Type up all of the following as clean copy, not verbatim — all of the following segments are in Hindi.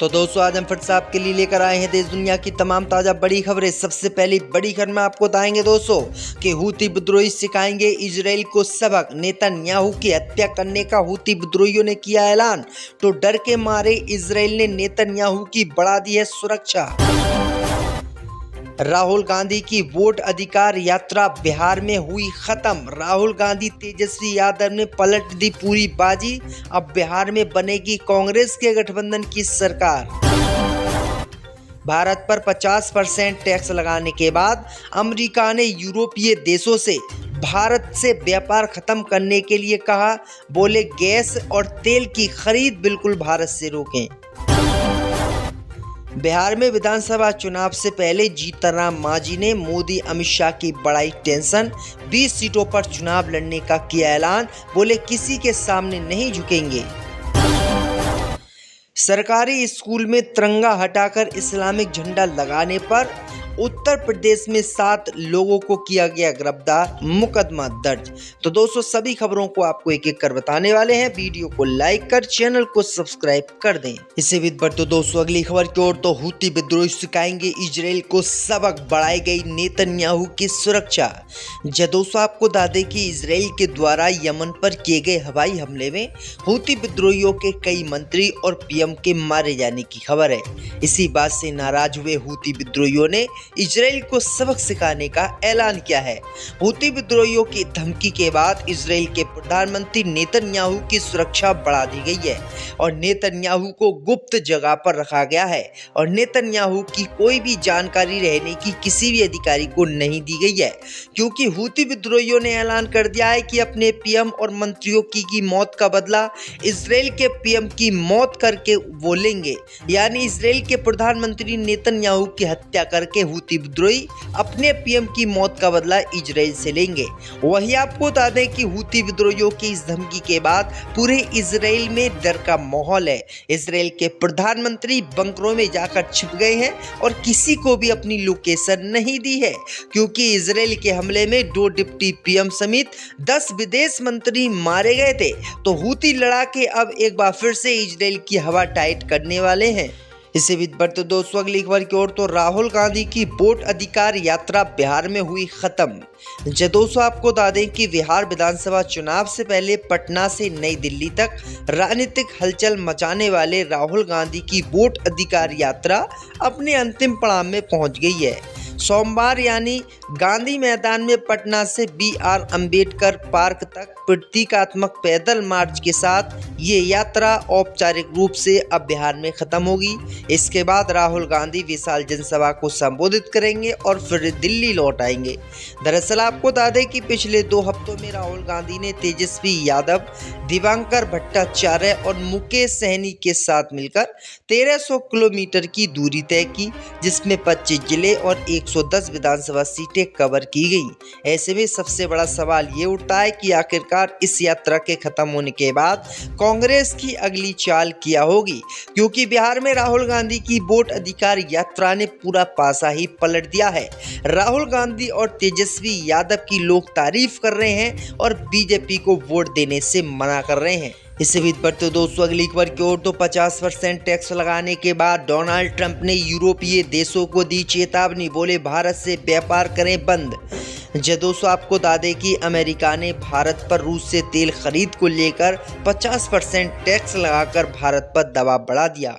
तो दोस्तों आज हम फिर से आपके लिए लेकर आए हैं देश दुनिया की तमाम ताज़ा बड़ी खबरें। सबसे पहली बड़ी खबर में आपको बताएंगे दोस्तों कि हूती विद्रोही सिखाएंगे इजराइल को सबक। नेतन्याहू की हत्या करने का हूती विद्रोहियों ने किया ऐलान, तो डर के मारे इजराइल ने नेतन्याहू की बढ़ा दी है सुरक्षा। राहुल गांधी की वोट अधिकार यात्रा बिहार में हुई खत्म। राहुल गांधी तेजस्वी यादव ने पलट दी पूरी बाजी। अब बिहार में बनेगी कांग्रेस के गठबंधन की सरकार। भारत पर 50% टैक्स लगाने के बाद अमेरिका ने यूरोपीय देशों से भारत से व्यापार खत्म करने के लिए कहा। बोले गैस और तेल की खरीद बिल्कुल भारत से रोकें। बिहार में विधानसभा चुनाव से पहले जीतनराम मांझी ने मोदी अमित शाह की बढ़ाई टेंशन। 20 सीटों पर चुनाव लड़ने का किया ऐलान। बोले किसी के सामने नहीं झुकेंगे। सरकारी स्कूल में तिरंगा हटाकर इस्लामिक झंडा लगाने पर उत्तर प्रदेश में 7 लोगों को किया गया गिरफ्तार, मुकदमा दर्ज। तो दोस्तों सभी खबरों को आपको एक एक कर बताने वाले हैं। वीडियो को लाइक कर चैनल को सब्सक्राइब कर दें। इससे भी बढ़ तो दोस्तों अगली खबर की ओर, तो हूती विद्रोही सिखाएंगे इजराइल को सबक, बढ़ाई गई नेतन्याहू की सुरक्षा। दोस्तों आपको बता दें कि इजराइल के द्वारा यमन पर किए गए हवाई हमले में हूती विद्रोहियों के कई मंत्री और पीएम के मारे जाने की खबर है। इसी बात से नाराज हुए हूती विद्रोहियों ने इजराइल को सबक सिखाने का ऐलान किया है। हूती विद्रोहियों की धमकी के बाद इजराइल के प्रधानमंत्री नेतन्याहू की सुरक्षा बढ़ा दी गई है और नेतन्याहू को गुप्त जगह पर रखा गया है और नेतन्याहू की कोई भी जानकारी रहने की किसी भी अधिकारी को नहीं दी गई है, क्योंकि हूती विद्रोहियों ने ऐलान कर दिया है कि अपने पीएम और मंत्रियों की मौत का बदला इजराइल के पीएम की मौत करके वो लेंगे। यानी इजराइल के प्रधानमंत्री नेतन्याहू की हत्या करके हूती विद्रोही अपने पीएम की मौत का बदला इजराइल से लेंगे। वहीं आपको बता दें कि हूती विद्रोहियों की इस धमकी के बाद पूरे इजराइल में डर का माहौल है। इजराइल के प्रधानमंत्री बंकरों में जाकर छिप गए हैं और किसी को भी अपनी लोकेशन नहीं दी है, क्योंकि इजराइल के हमले में 2 डिप्टी पीएम समेत 10 विदेश मंत्री मारे गए थे। तो हूती लड़ाके अब एक बार फिर से इजराइल की हवा टाइट करने वाले हैं। इससे भी बढ़ते दोस्तों अगली खबर की ओर, तो राहुल गांधी की वोट अधिकार यात्रा बिहार में हुई खत्म। दोस्तों आपको बता दें कि बिहार विधानसभा चुनाव से पहले पटना से नई दिल्ली तक राजनीतिक हलचल मचाने वाले राहुल गांधी की वोट अधिकार यात्रा अपने अंतिम पड़ाव में पहुंच गई है। सोमवार यानी गांधी मैदान में पटना से BR अम्बेडकर पार्क तक प्रतीकात्मक पैदल मार्च के साथ ये यात्रा औपचारिक रूप से अब बिहार में खत्म होगी। इसके बाद राहुल गांधी विशाल जनसभा को संबोधित करेंगे और फिर दिल्ली लौट आएंगे। दरअसल आपको बता दें कि पिछले 2 हफ्तों में राहुल गांधी ने तेजस्वी यादव, दिवांकर भट्टाचार्य और मुकेश सहनी के साथ मिलकर 1300 किलोमीटर की दूरी तय की, जिसमें 25 जिले और 110 विधानसभा सीटें कवर की गई। ऐसे में सबसे बड़ा सवाल ये उठता है कि आखिरकार इस यात्रा के खत्म होने के बाद कांग्रेस की अगली चाल क्या होगी, क्योंकि बिहार में राहुल गांधी की वोट अधिकार यात्रा ने पूरा पासा ही पलट दिया है। राहुल गांधी और तेजस्वी यादव की लोग तारीफ कर रहे हैं और बीजेपी को वोट देने से मना कर रहे हैं। इससे भी बढ़ते दोस्तों अगली खबर की ओर, तो 50% टैक्स लगाने के बाद डोनाल्ड ट्रंप ने यूरोपीय देशों को दी चेतावनी। बोले भारत से व्यापार करें बंद। दोस्तों आपको बता दें कि अमेरिका ने भारत पर रूस से तेल खरीद को लेकर 50% टैक्स लगाकर भारत पर दबाव बढ़ा दिया।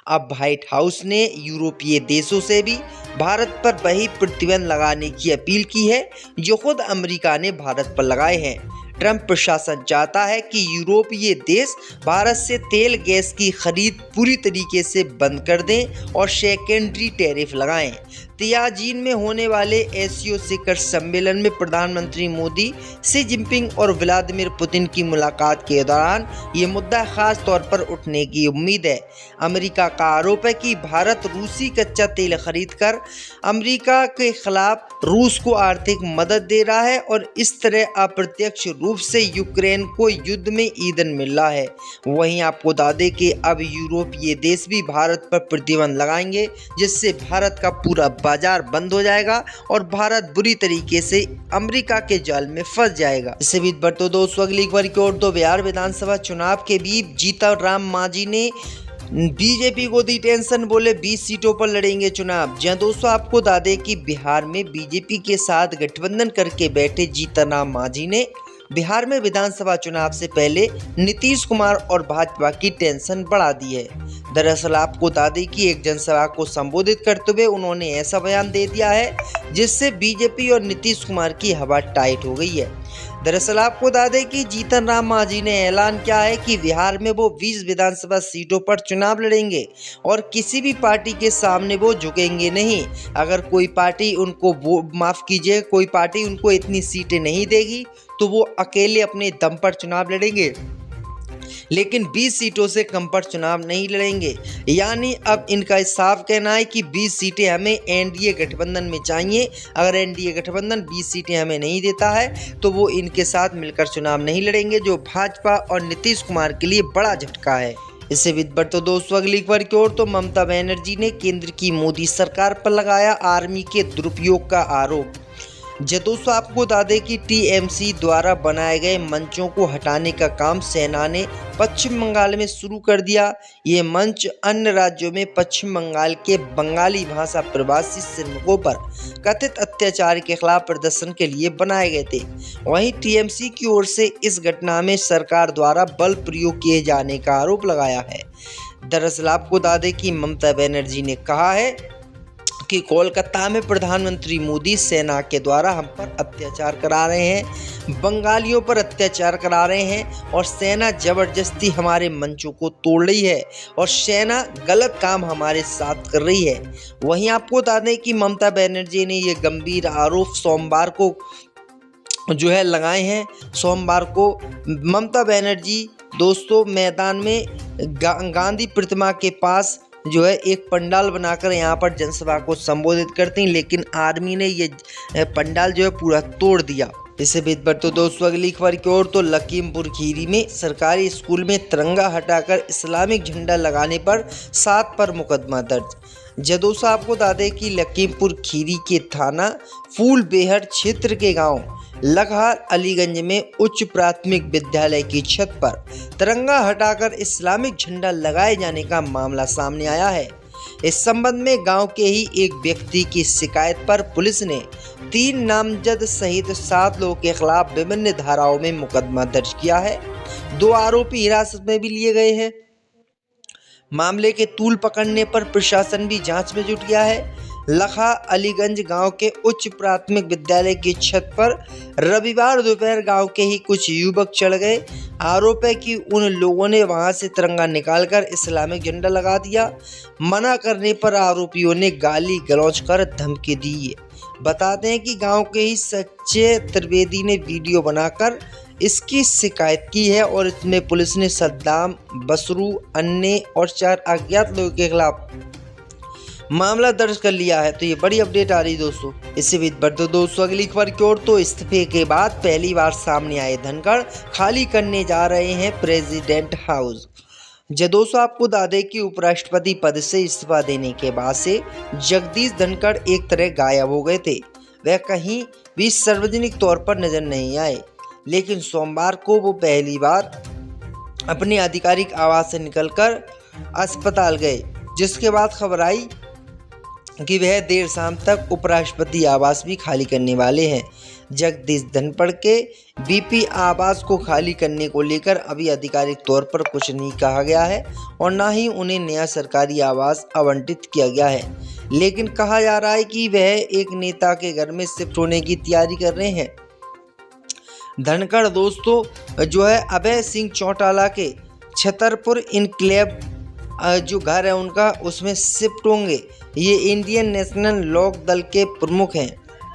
अब व्हाइट हाउस ने यूरोपीय देशों से भी भारत पर वही प्रतिबंध लगाने की अपील की है जो खुद अमेरिका ने भारत पर लगाए हैं। ट्रंप प्रशासन चाहता है कि यूरोपीय देश भारत से तेल गैस की खरीद पूरी तरीके से बंद कर दें और सेकेंडरी टैरिफ लगाएं। तियाजिन में होने वाले एशियो शिखर सम्मेलन में प्रधानमंत्री मोदी, शी जिनपिंग और व्लादिमीर पुतिन की मुलाकात के दौरान ये मुद्दा खास तौर पर उठने की उम्मीद है। अमेरिका का आरोप है कि भारत रूसी कच्चा तेल खरीदकर अमेरिका के खिलाफ रूस को आर्थिक मदद दे रहा है और इस तरह अप्रत्यक्ष रूप से यूक्रेन को युद्ध में ईंधन मिल रहा है। वहीं आपको बता दें कि अब यूरोपीय देश भी भारत पर प्रतिबंध लगाएंगे, जिससे भारत का पूरा बाजार बंद हो जाएगा और भारत बुरी तरीके से अमेरिका के जाल में फंस जाएगा। इससे भी बढ़ते दोस्तों अगली खबर की ओर, तो बिहार विधानसभा चुनाव के बीच जीतनराम मांझी ने बीजेपी को दी टेंशन, बोले 20 सीटों पर लड़ेंगे चुनाव। जी दोस्तों, आपको बता दें कि बिहार में बीजेपी के साथ गठबंधन करके बैठे जीतन राम मांझी ने बिहार में विधानसभा चुनाव से पहले नीतीश कुमार और भाजपा की टेंशन बढ़ा दी है। दरअसल आपको बता दें कि एक जनसभा को संबोधित करते हुए उन्होंने ऐसा बयान दे दिया है जिससे बीजेपी और नीतीश कुमार की हवा टाइट हो गई है। दरअसल आपको बता दें कि जीतन राम मांझी ने ऐलान किया है कि बिहार में वो 20 विधानसभा सीटों पर चुनाव लड़ेंगे और किसी भी पार्टी के सामने वो झुकेंगे नहीं। अगर कोई पार्टी उनको कोई पार्टी उनको इतनी सीटें नहीं देगी तो वो अकेले अपने दम पर चुनाव लड़ेंगे, लेकिन 20 सीटों से कम पर चुनाव नहीं लड़ेंगे। यानी अब इनका साफ कहना है कि 20 सीटें हमें एनडीए गठबंधन में चाहिए। अगर एनडीए गठबंधन 20 सीटें हमें नहीं देता है तो वो इनके साथ मिलकर चुनाव नहीं लड़ेंगे, जो भाजपा और नीतीश कुमार के लिए बड़ा झटका है। इससे विद तो दोस्तों अगली खबर की ओर, तो ममता बनर्जी ने केंद्र की मोदी सरकार पर लगाया आर्मी के दुरुपयोग का आरोप। दोस्तों आपको बता दें कि टीएमसी द्वारा बनाए गए मंचों को हटाने का काम सेना ने पश्चिम बंगाल में शुरू कर दिया। ये मंच अन्य राज्यों में पश्चिम बंगाल के बंगाली भाषा प्रवासी श्रमिकों पर कथित अत्याचार के खिलाफ प्रदर्शन के लिए बनाए गए थे। वहीं टीएमसी की ओर से इस घटना में सरकार द्वारा बल प्रयोग किए जाने का आरोप लगाया है। दरअसल आपको बता दें कि ममता बनर्जी ने कहा है कि कोलकाता में प्रधानमंत्री मोदी सेना के द्वारा हम पर अत्याचार करा रहे हैं, बंगालियों पर अत्याचार करा रहे हैं और सेना जबरदस्ती हमारे मंचों को तोड़ रही है और सेना गलत काम हमारे साथ कर रही है। वहीं आपको बता दें कि ममता बनर्जी ने ये गंभीर आरोप सोमवार को लगाए हैं। सोमवार को ममता बनर्जी दोस्तों मैदान में गांधी प्रतिमा के पास एक पंडाल बनाकर यहाँ पर जनसभा को संबोधित करते हैं, लेकिन आर्मी ने ये पंडाल पूरा तोड़ दिया। इससे बेहतर तो दोस्तों अगली खबर की ओर, तो लखीमपुर खीरी में सरकारी स्कूल में तिरंगा हटाकर इस्लामिक झंडा लगाने पर 7 पर मुकदमा दर्ज। दोस्तों आपको बता दें कि लखीमपुर खीरी के थाना फूलबेहड़ क्षेत्र के गांव लखहार अलीगंज में उच्च प्राथमिक विद्यालय की छत पर तिरंगा हटाकर इस्लामिक झंडा लगाए जाने का मामला सामने आया है। इस संबंध में गांव के ही एक व्यक्ति की शिकायत पर पुलिस ने 3 नामजद सहित 7 लोगों के खिलाफ विभिन्न धाराओं में मुकदमा दर्ज किया है। 2 आरोपी हिरासत में भी लिए गए हैं। मामले के तूल पकड़ने पर प्रशासन भी जांच में जुट गया है। लखा अलीगंज गांव के उच्च प्राथमिक विद्यालय की छत पर रविवार दोपहर गांव के ही कुछ युवक चढ़ गए। आरोप है कि उन लोगों ने वहां से तिरंगा निकालकर इस्लामिक झंडा लगा दिया। मना करने पर आरोपियों ने गाली गलौज कर धमकी दी। बताते हैं कि गांव के ही सच्चे त्रिवेदी ने वीडियो बनाकर इसकी शिकायत की है और इसमें पुलिस ने सद्दाम, बसरू, अन्य और 4 अज्ञात लोगों के खिलाफ मामला दर्ज कर लिया है। तो ये बड़ी अपडेट आ रही दोस्तों। इससे भी बढ़ते दोस्तों अगली खबर की ओर, तो इस्तीफे के बाद पहली बार सामने आए धनखड़ खाली करने जा रहे हैं प्रेसिडेंट हाउस। दोस्तों आपको बता दें कि उपराष्ट्रपति पद से इस्तीफा देने के बाद से जगदीश धनखड़ एक तरह गायब हो गए थे। वह कहीं भी सार्वजनिक तौर पर नजर नहीं आए, लेकिन सोमवार को वो पहली बार अपने आधिकारिक आवास से निकलकर अस्पताल गए, जिसके बाद खबर आई कि वह देर शाम तक उपराष्ट्रपति आवास भी खाली करने वाले हैं। जगदीश धनखड़ के बीपी आवास को खाली करने को लेकर अभी आधिकारिक तौर पर कुछ नहीं कहा गया है और ना ही उन्हें नया सरकारी आवास आवंटित किया गया है, लेकिन कहा जा रहा है कि वह एक नेता के घर में शिफ्ट होने की तैयारी कर रहे हैं। धनखड़ दोस्तों अभय सिंह चौटाला के छतरपुर इनक्लेव घर है उनका, उसमें शिफ्ट होंगे। ये इंडियन नेशनल लोक दल के प्रमुख हैं।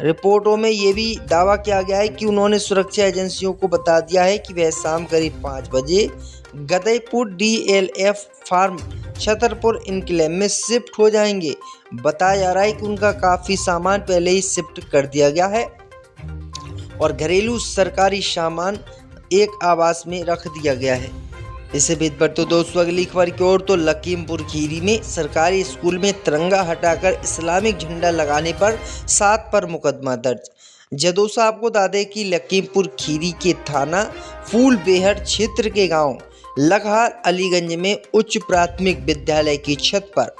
रिपोर्टों में ये भी दावा किया गया है कि उन्होंने सुरक्षा एजेंसियों को बता दिया है कि वह शाम करीब 5 बजे Gadaipur DLF farm Chhatarpur enclave में शिफ्ट हो जाएंगे। बताया जा रहा है कि उनका काफ़ी सामान पहले ही शिफ्ट कर दिया गया है और घरेलू सरकारी सामान एक आवास में रख दिया गया है। इससे भी बढ़ते दोस्तों अगली खबर की ओर, तो लखीमपुर खीरी में सरकारी स्कूल में तिरंगा हटाकर इस्लामिक झंडा लगाने पर 7 पर मुकदमा दर्ज। दोस्तों आपको बता दें कि लखीमपुर खीरी के थाना फूलबेहड़ क्षेत्र के गांव लखहार अलीगंज में उच्च प्राथमिक विद्यालय की छत पर